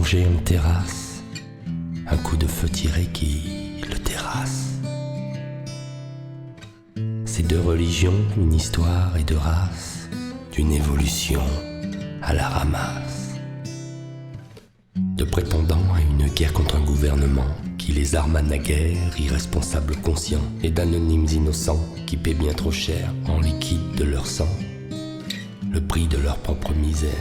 allongé en terrasse, un coup de feu tiré qui le terrasse. C'est de religion, une histoire et de race, d'une évolution à la ramasse. De prétendants à une guerre contre un gouvernement qui les arma naguère, irresponsables conscients, et d'anonymes innocents qui paient bien trop cher en liquide de leur sang le prix de leur propre misère.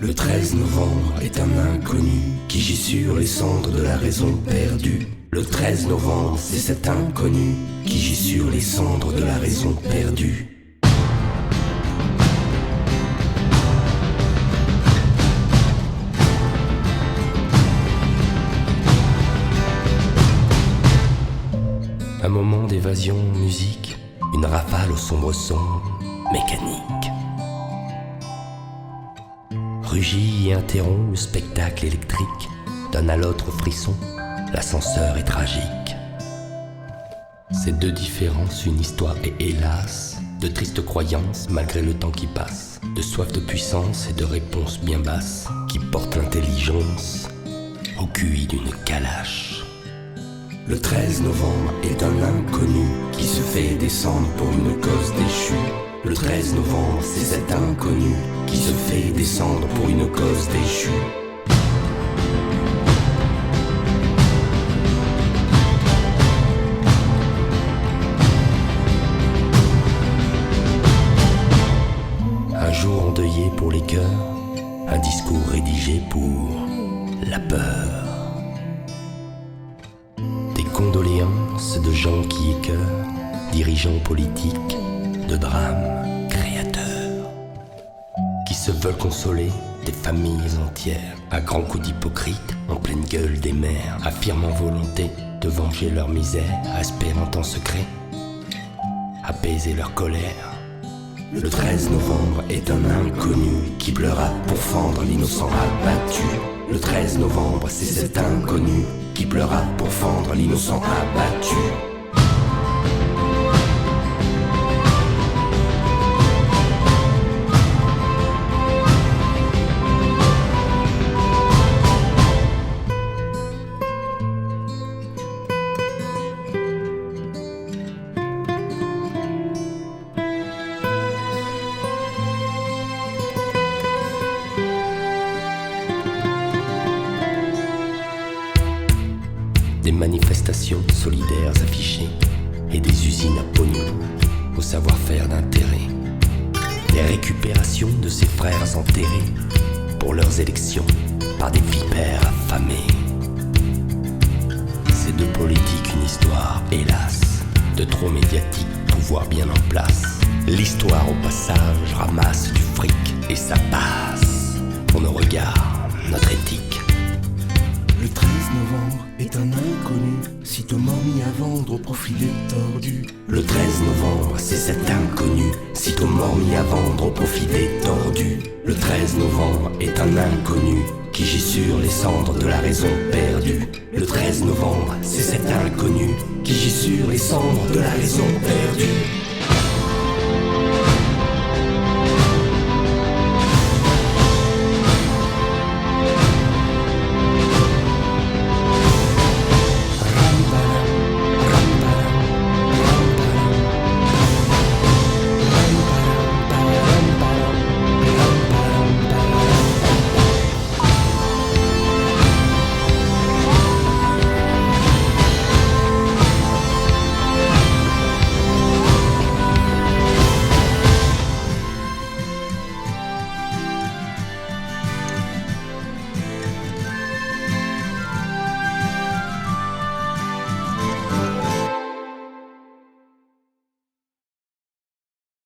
Le 13 novembre est un inconnu qui gît sur les cendres de la raison perdue. Le 13 novembre, c'est cet inconnu qui gît sur les cendres de la raison perdue. Un moment d'évasion en musique, une rafale au sombre son mécanique. Rugit et interrompt le spectacle électrique, donne à l'autre frisson, l'ascenseur est tragique. Ces deux différences, une histoire et hélas, de tristes croyances malgré le temps qui passe, de soif de puissance et de réponses bien basses, qui portent l'intelligence au QI d'une calache. Le 13 novembre est un inconnu qui se fait descendre pour une cause déchue. Le 13 novembre, c'est cet inconnu qui se fait descendre pour une cause déchue. Un jour endeuillé pour les cœurs, un discours rédigé pour la peur. Des condoléances de gens qui écœurent, dirigeants politiques, de drames créateurs, qui se veulent consoler des familles entières, à grands coups d'hypocrite, en pleine gueule des mères, affirmant volonté de venger leur misère, espérant en secret apaiser leur colère. Le 13 novembre est un inconnu qui pleura pour fendre l'innocent abattu. Le 13 novembre, c'est cet inconnu qui pleura pour fendre l'innocent abattu. Des manifestations solidaires affichées et des usines à pognon au savoir-faire d'intérêt. Des récupérations de ses frères enterrés pour leurs élections par des vipères affamés. C'est de politique une histoire, hélas, de trop médiatique, pouvoir bien en place. L'histoire au passage ramasse du fric et ça passe pour nos regards, notre éthique. Le 13 novembre est un inconnu, sitôt mis à vendre au profit des tordus. Le 13 novembre, c'est cet inconnu, sitôt mis à vendre au profit des tordus. Le 13 novembre est un inconnu qui gît sur les cendres de la raison perdue. Le 13 novembre, c'est cet inconnu qui gît sur les cendres de la raison perdue.